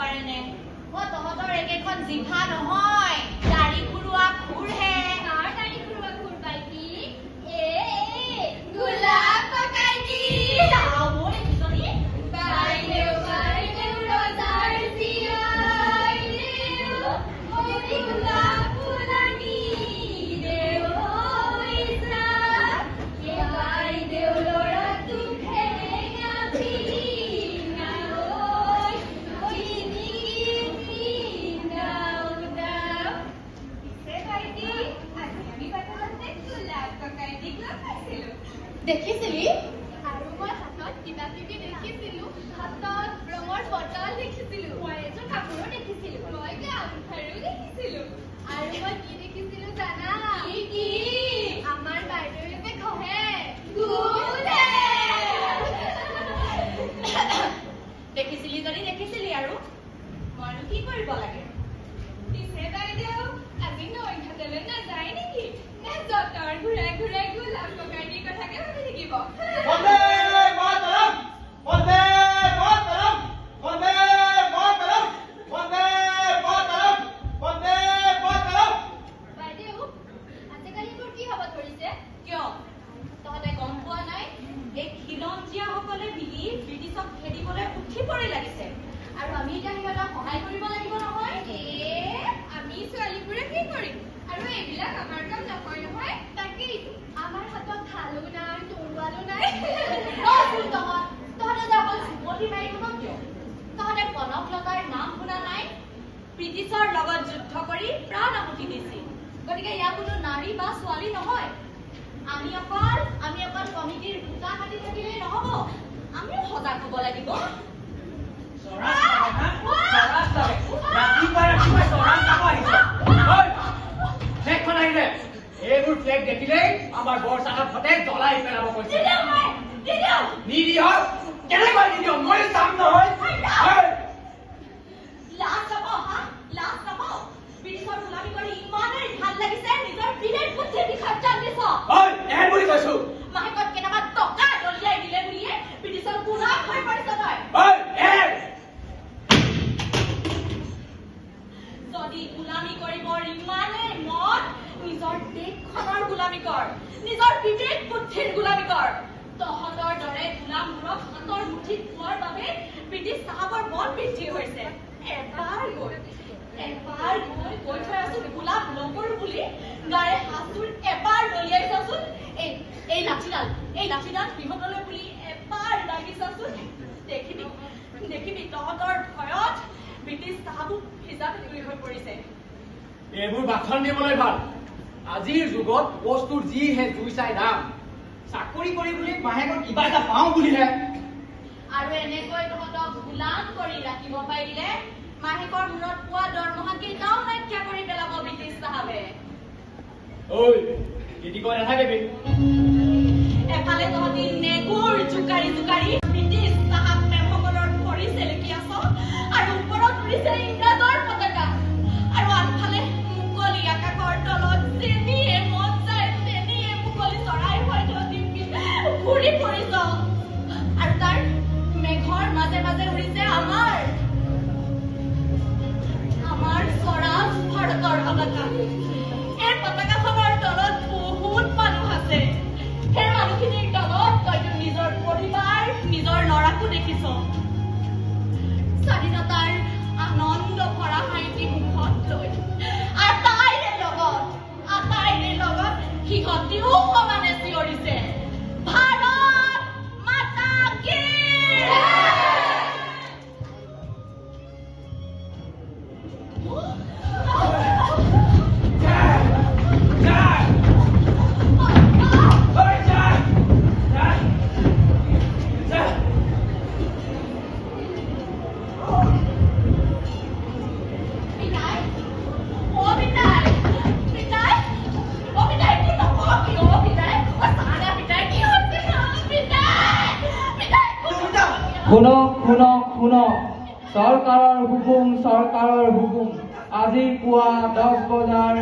পাৰেনে তহঁতৰ একেখন জিভা নহয় দাড়ি খুৰুৱা খুৰহে কাৰ দাড়ি খুৰুৱা খুৰ পাই কি গোলাপ পকাইটি মোৰ কিজনী বাইদেউ বাইদেউ ৰজাৰ জীয়াইদেউ মৰি গোলাপ ফুলানি দেউ ইচ্ছা কে বাইদেউ ল'ৰাটো খেৰেঙা পিনা ঐ দেখিছিলি আৰু মই হাতত কিবা কিবি দেখিছিলো হাতত ৰঙৰ বটল দেখিছিলো মই এযোৰ কাপোৰো দেখিছিলো মই গামখাৰু দেখিছিলো আৰু মই কি দেখিছিলো জানা কি আমাৰ বাইদেউৱে যে কহে দেখিছিলি যদি দেখিছিলি আৰু মইনো কি কৰিব লাগে পিছে বাইদেউ আজি নৈ ঘাটলৈ নাযায় নেকি নে জতৰ ঘূৰাই ঘূৰাই গোলাপ পকাইটিৰ কথাকে ভাবি থাকিব বন্দে মাতৰম বন্দে মাতৰম বন্দে মাতৰম বন্দে মাতৰম বন্দে মাতৰম বাইদেউ আজিকালি তোৰ কি হ'ব ধৰিছে কিয় তহঁতে গম পোৱা নাই এই খিলঞ্জীয়াসকলে মিলি ব্ৰিটিছক খেদিবলৈ উঠি পৰি লাগিছে আৰু আমি এতিয়া সিহঁতক সহায় কৰিব লাগিব নহয় আমি ছোৱালীবোৰে কি কৰিম আৰু এইবিলাক আমাৰ কাম নহয় নহয় তাকেই আমাৰ হাতত ঢালো নাই তৰোৱালো নাই তহঁতে যে অকল চুমতি মাৰি থাক কিয় তহঁতে কনকলতাৰ নাম শুনা নাই ব্ৰিটিছৰ লগত যুদ্ধ কৰি প্ৰাণ আহুতি দিছিল গতিকে ইয়াৰ কোনো নাৰী বা ছোৱালী নহয় আমি অকল কমিটিৰ ভূতা কাটি থাকিলেই নহ'ব আমিও সজাগ হ'ব লাগিব এইবোৰ ফ্লেগ দেখিলেই আমাৰ বৰচাহাব হতে জ্বলাই পেলাব কৈছে নিদিয় কেনেকৈ নিদিয় মই চাম নহয় লাজ পাব ব্ৰিটিছৰ গোলামী কৰি ইমানেই ভাল লাগিছে নিজৰ বিলেট বুদ্ধি বিসৰ্জন দিছ বুলি কৈছো মাহেকত কেনেবা টকা দলিয়াই দিলে বুলিয়ে ব্ৰিটিছৰ গোলাম হৈ পৰিছ তই যদি গোলামী কৰিবৰ ইমানেই মন নিজৰ দেশখনৰ গোলামী কৰ নিজৰ বিবেক বুদ্ধিৰ গোলামী কৰ তহঁতৰ দৰে গোলামবোৰক হাতৰ মুঠিত পোৱাৰ বাবে ব্ৰিটিছ চাহাবৰ মন বৃদ্ধি হৈছে এবাৰ গৈ কৈ থৈ আছো গোলাম নকৰো বুলি গাৰে হাতযোৰ এবাৰ দলিয়াই চাচোন এই লাঠিডাল বিহতলৈ বুলি এবাৰ দাগি চাচোন দেখিবি তহঁতৰ ভয়ত ব্ৰিটিছ চাহাবো ভিজা ভিজুৰি হৈ পৰিছে এইবোৰ বাথন দিবলৈ ভাল আজিৰ যুগত বস্তুৰ যিহে জুই চাই দাম চাকৰি কৰি বুলি মাহেকত কিবা এটা পাওঁ বুলিহে আৰু এনেকৈ তহঁতক গোলাম কৰি ৰাখিব পাৰিলে মাহেকৰ মূৰত পোৱা দৰমহা কেইটাও নাইকিয়া কৰি পেলাব ব্ৰিটিছ চাহাবে ঐ খেতি কৰি নাথাকিবি এফালে তহঁতি নেগুৰ জোকাৰি ব্ৰিটিছ চাহাব মেমসকলৰ ভৰি চেলেকি আছ আৰু ওপৰত উৰিছে ইংৰাজৰ পতাকা আৰু আনফালে মুকলি আকাশৰ তলত যেনিয়ে মন যায় তেনিয়ে মুকলি চৰাই হৈ তহঁতি ঘূৰি ফুৰিছ আৰু তাৰ মেঘৰ মাজে মাজে উৰিছে আমাৰ স্বৰাজ ভাৰতৰ পতাকা এই পতাকাখনৰ তলত বহুত মানুহ আছে সেই মানুহখিনিৰ তলত তইতো নিজৰ পৰিবাৰ নিজৰ ল'ৰাকো দেখিছ স্বাধীনতাৰ আনন্দ ভৰা হাঁহি মুখত লৈ আটাইৰে লগত সিহঁতিও সমানে চিঞৰিছে ভাৰত মাতা কি শুনক চৰকাৰৰ হুকুম আজি পুৱা 10 বজাৰ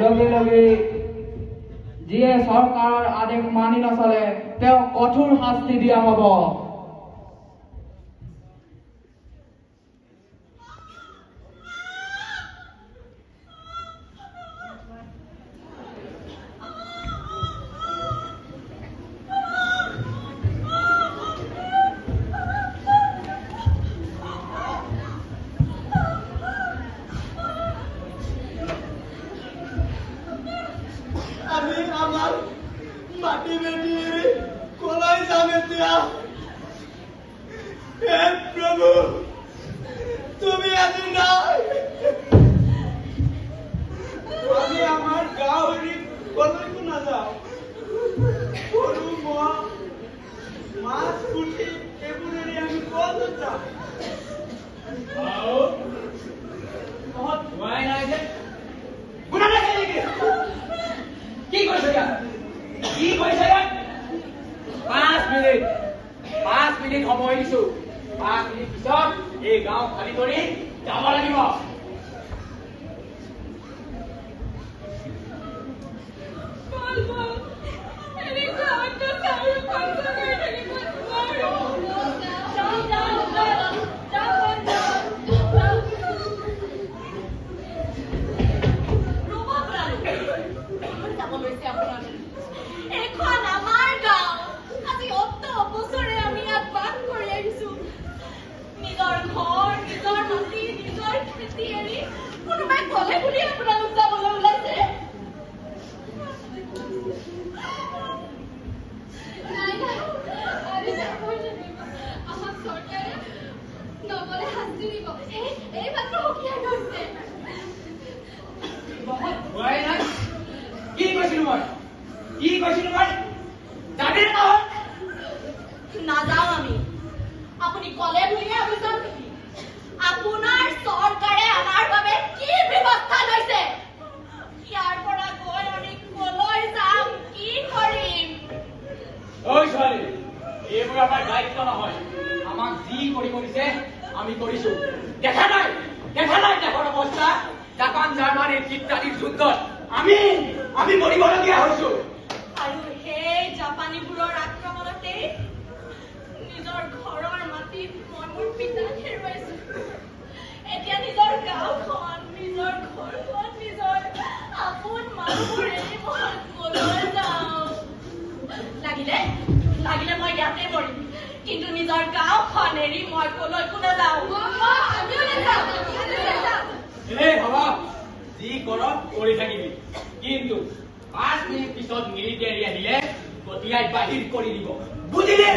লগে লগে যিয়ে চৰকাৰৰ আদেশ মানি নচলে তেওঁক কঠোৰ শাস্তি দিয়া হ'ব যাব লাগিব। বল বল এনেকুৱা অত্যাচাৰ আৰু কষ্ট কৰি থাকিব নোৱাৰো। যাওঁ যাওঁ ৰ'ব আপোনালোকে যাব লৈছে আপোনালোকে। এখন আমাৰ গাঁও। আজি অত বছৰে আমি ইয়াত বাস কৰি আহিছো। নিজৰ ঘৰ, নিজৰ মাটি, নিজৰ খেতি এৰি কোনোবাই ক'লে বুলি আপোনালোক যাবলৈ ওলাইছে? নাই নাই আমি যাবই লাগিব। আমাক চৰকাৰে নগলে শাস্তি দিব। এই মাত্ৰ সকিয়াই গৈছে। হোৱাই নাই। কি কৈছিলো মই? কি কৈছিলো মই? যাবি নে নহয়? নাযাওঁ আমি। আপুনি ক'লে বুলিয়ে আমি যাম নেকি? আপোনাৰ চৰকাৰে আমাৰ বাবে কি ব্যৱস্থা লৈছে? ইয়াৰ পৰা গৈ আমি কলৈ যাম, কি কৰিম? ঐ ছোৱালী, এইবোৰ আমাৰ দায়িত্ব নহয়। আমাক যি কৰিব দিছে আমি কৰিছো। দেখা নাই দেশৰ অৱস্থা? জাপান জাৰ্মানীৰ ইত্যাদিৰ যুদ্ধত আমি মৰিবলগীয়া হৈছো। আৰু সেই জাপানীবোৰৰ আক্ৰমণতে নিজৰ ঘৰৰ মাটিত মই মোৰ পিতাক হেৰুৱাইছো। এতিয়া নিজৰ গাঁওখন, নিজৰ ঘৰখন, নিজৰ আপোন মানুহবোৰ এৰি মই কলৈ যাওঁ? লাগিলে মই ইয়াতে মৰিম, কিন্তু নিজৰ গাঁওখন এৰি মই কলৈকো নাযাওঁ। আমিও নাযাওঁ। এই ভাবা, যি কৰ কৰি থাকিবি, কিন্তু 5 মিনিট পিছত মিলিটাৰী আহিলে গতিয়াই বাহিৰ কৰি দিব, বুজিলি?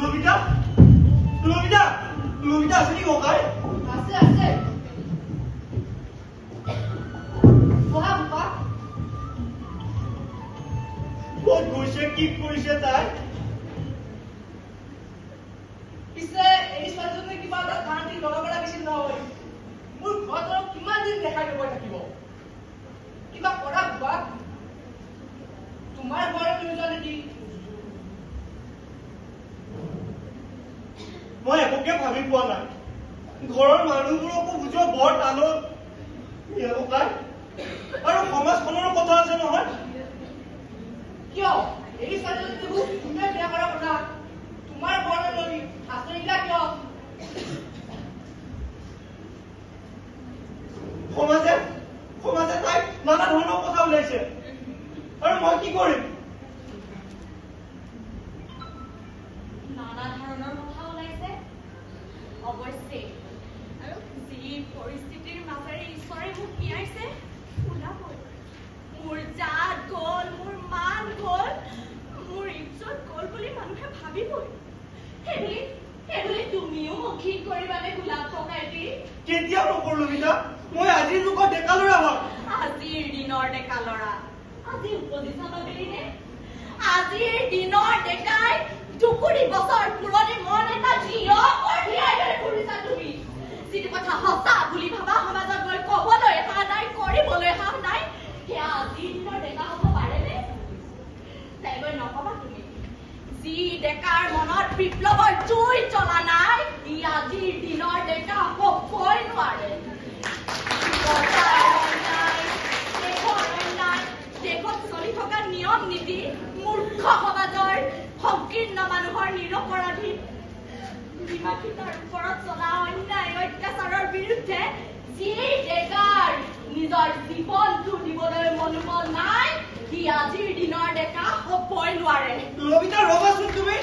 লবিতা লবিতা লবিতা আছে নেকি ককাই আছে আছে বহা বোপা ক'ত গৈছে কি কৰিছে তাই পিছে এই ছোৱালীজনী কিবা এটা ধাৰণি লগাব লাগিছিল নহয় মোৰ ঘৰত আৰু কিমান দিন দেখাই নগৈ থাকিব কিবা কৰা বোপা তোমাৰ ঘৰত তুমি যোৱা নেকি মই একোকে ভাবি পোৱা নাই ঘৰৰ মানুহবোৰকো বুজোৱা বৰ টানত ককাই আৰু সমাজখনৰো কথা আছে নহয় কিয় এই ছোৱালীজনী দেখোন তুমি বিয়া কৰা কথা তোমাৰ ঘৰলৈ লৈ আচৰিলা কিয় সমাজে সমাজে তাইক নানা ধৰণৰ কথা ওলাইছে আৰু মই কি কৰিম নানা ধৰণৰ কথা ওলাইছে অৱশ্যে আৰু যি পৰিস্থিতিৰ মাজেৰে ঈশ্বৰে মোক নিয়াইছে ওলাবই মোৰ জাত গ'ল মোৰ মান গ'ল মোৰ ইজ্জত গ'ল বুলি মানুহে ভাবিবই সেইবুলি তুমিও মোক ঘিণ কৰিবানে গোলাপ ককাইটি কেতিয়াও নকৰো লবিতা মই আজিৰ যুগৰ ডেকা ল'ৰা হয় আজিৰ দিনৰ ডেকা ল'ৰা আজি উপদিছা নগৰীনে আজিৰ দিনৰ ডেকাই দুকুৰি বছৰ পুৰণি মন এটা থিয় কঢ়িয়াই লৈ ফুৰিছা তুমি যিটো কথা সঁচা বুলি ভাবা সমাজত গৈ ক'বলৈ সাহ নাই কৰিবলৈ সাহ নাই সেয়া আজিৰ দিনৰ ডেকা হ'ব পাৰেনে তাইগৈ নকবা তুমি যি ডেকাৰ মনত বিপ্লৱৰ জুই জ্বলা নাই ই আজিৰ দিনৰ ডেকা হ'বই নোৱাৰে দেশত চলি থকা নিয়ম নীতি মূৰ্খ সমাজৰ সংকীৰ্ণ মানুহৰ নিৰপৰাধী বিভাষিতাৰ ওপৰত চলা অন্যায় অত্যাচাৰৰ বিৰুদ্ধে যি ডেকাৰ নিজৰ জীৱনটো দিবলৈ মনোবল নাই সি আজিৰ দিনৰ ডেকা হ'বই নোৱাৰে লবিতা ৰ'বাচোন তুমি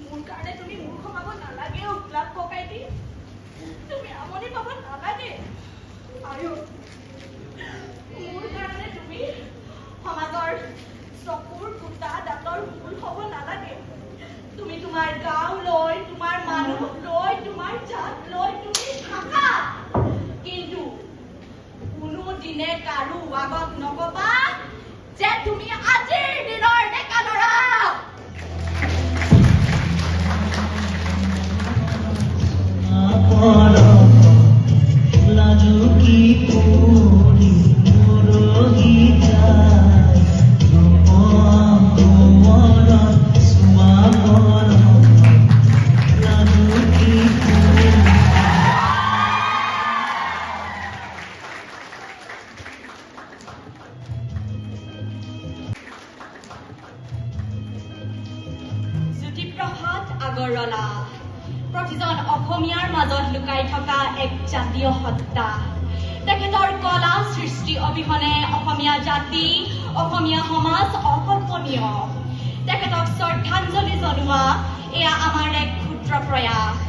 মোৰ কাৰণে তুমি মূৰ্খ পাব নালাগে গোলাপ ককাইটি তুমি আমনি পাব নালাগে আৰু মোৰ কাৰণে তুমি সমাজৰ চকুৰ ফুটা দাঁতৰ ভুল হ'ব নালাগে তুমি তোমাৰ গাঁও লৈ তোমাৰ মানুহ লৈ তোমাৰ জাত লৈ তুমি থাকা কিন্তু কোনো দিনে কাৰো আগত নকবা যে তুমি আজিৰ দিনৰ ডেকা ল'ৰা জ্যোতিপ্ৰসাদ আগৰৱালা প্ৰতিজন অসমীয়াৰ মাজত লুকাই থকা এক জাতীয় সত্তা তেখেতৰ কলা সৃষ্টি অবিহনে অসমীয়া জাতি অসমীয়া সমাজ অকল্পনীয় তেখেতক শ্ৰদ্ধাঞ্জলি জনোৱা এয়া আমাৰ এক ক্ষুদ্ৰ প্ৰয়াস